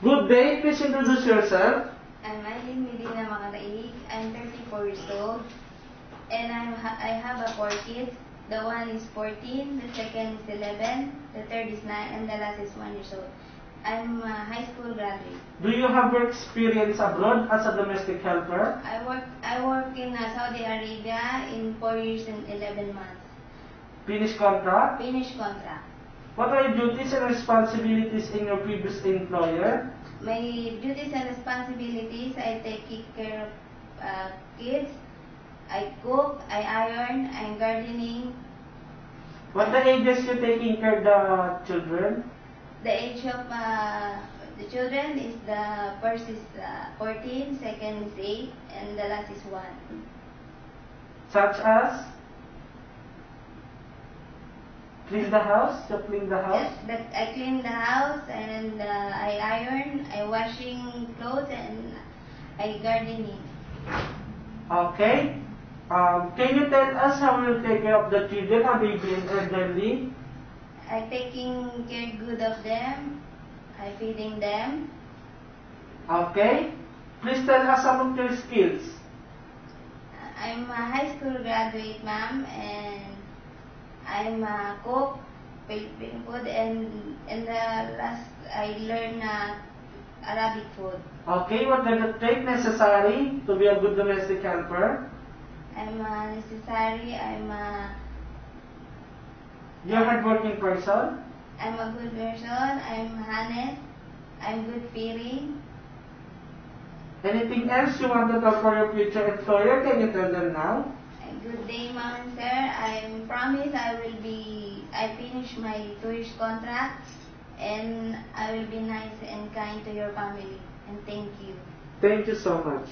Good day, please introduce yourself. I'm Eileen Medina Makaraig. I'm 34 years old, and I have four kids. The one is 14, the second is 11, the third is 9, and the last is 1 year old. I'm a high school graduate. Do you have work experience abroad as a domestic helper? I work in Saudi Arabia in 4 years and 11 months. Finish contract? Finish contract. What are your duties and responsibilities in your previous employer? My duties and responsibilities: I take care of kids, I cook, I iron, I'm gardening. What the ages you taking care of the children? The age of the children is the first is 14, second is 8, and the last is 1. Such as? Clean the house? You clean the house? Yes, I clean the house, and I iron, I washing clothes, and I gardening. Okay. Can you tell us how you take care of the children, a baby and elderly? I taking care good of them. I feeding them. Okay. Please tell us some of your skills. I'm a high school graduate, ma'am, and I'm a cook, Filipino food, and the last I learn Arabic food. Okay, what are the traits necessary to be a good domestic helper? I'm necessary. You're a hardworking person? I'm a good person. I'm honest. I'm good feeling. Anything else you want to tell for your future employer? Can you tell them now? Good day, ma'am and sir. I promise I finish my 2 years contract, and I will be nice and kind to your family. And thank you. Thank you so much.